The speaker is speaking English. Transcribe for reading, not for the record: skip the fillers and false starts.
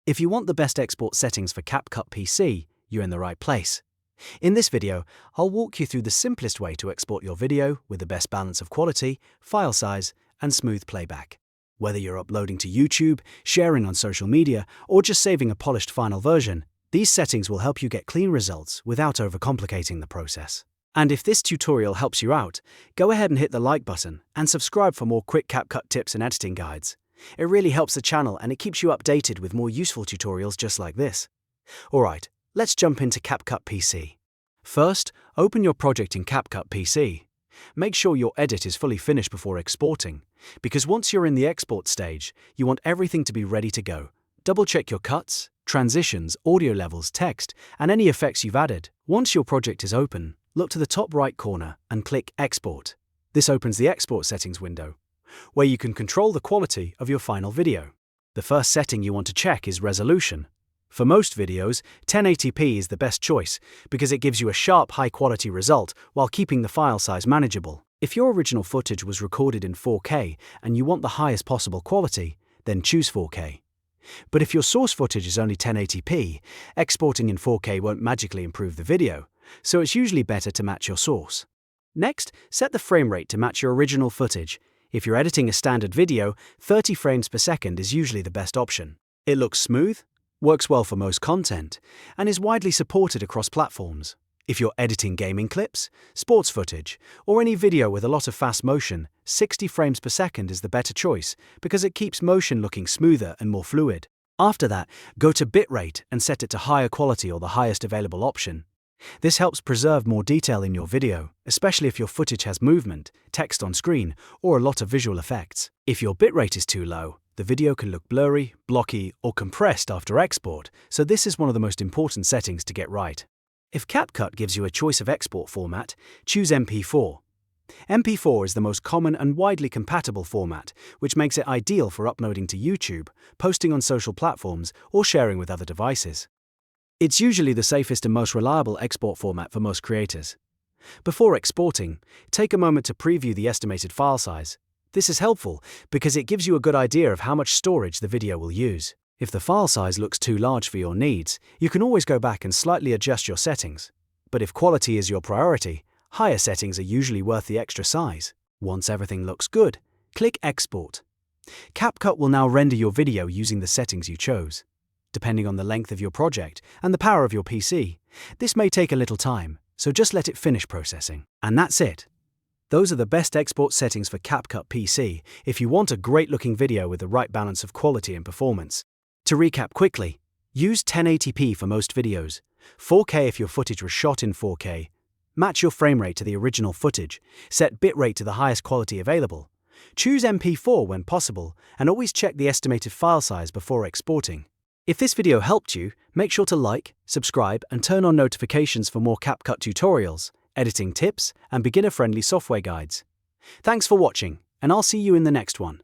If you want the best export settings for CapCut PC, you're in the right place. In this video, I'll walk you through the simplest way to export your video with the best balance of quality, file size, and smooth playback. Whether you're uploading to YouTube, sharing on social media, or just saving a polished final version, these settings will help you get clean results without overcomplicating the process. And if this tutorial helps you out, go ahead and hit the like button and subscribe for more quick CapCut tips and editing guides. It really helps the channel and it keeps you updated with more useful tutorials just like this. Alright, let's jump into CapCut PC. First, open your project in CapCut PC. Make sure your edit is fully finished before exporting, because once you're in the export stage, you want everything to be ready to go. Double-check your cuts, transitions, audio levels, text, and any effects you've added. Once your project is open, look to the top right corner and click Export. This opens the Export Settings window, where you can control the quality of your final video. The first setting you want to check is resolution. For most videos, 1080p is the best choice because it gives you a sharp, high-quality result while keeping the file size manageable. If your original footage was recorded in 4K and you want the highest possible quality, then choose 4K. But if your source footage is only 1080p, exporting in 4K won't magically improve the video, so it's usually better to match your source. Next, set the frame rate to match your original footage. If you're editing a standard video, 30 frames per second is usually the best option. It looks smooth, works well for most content, and is widely supported across platforms. If you're editing gaming clips, sports footage, or any video with a lot of fast motion, 60 frames per second is the better choice because it keeps motion looking smoother and more fluid. After that, go to Bitrate and set it to higher quality or the highest available option. This helps preserve more detail in your video, especially if your footage has movement, text on screen, or a lot of visual effects. If your bitrate is too low, the video can look blurry, blocky, or compressed after export, so this is one of the most important settings to get right. If CapCut gives you a choice of export format, choose MP4. MP4 is the most common and widely compatible format, which makes it ideal for uploading to YouTube, posting on social platforms, or sharing with other devices. It's usually the safest and most reliable export format for most creators. Before exporting, take a moment to preview the estimated file size. This is helpful because it gives you a good idea of how much storage the video will use. If the file size looks too large for your needs, you can always go back and slightly adjust your settings. But if quality is your priority, higher settings are usually worth the extra size. Once everything looks good, click Export. CapCut will now render your video using the settings you chose. Depending on the length of your project and the power of your PC, this may take a little time, so just let it finish processing. And that's it. Those are the best export settings for CapCut PC if you want a great-looking video with the right balance of quality and performance. To recap quickly, use 1080p for most videos, 4K if your footage was shot in 4K, match your frame rate to the original footage, set bitrate to the highest quality available, choose MP4 when possible, and always check the estimated file size before exporting. If this video helped you, make sure to like, subscribe, and turn on notifications for more CapCut tutorials, editing tips, and beginner-friendly software guides. Thanks for watching, and I'll see you in the next one.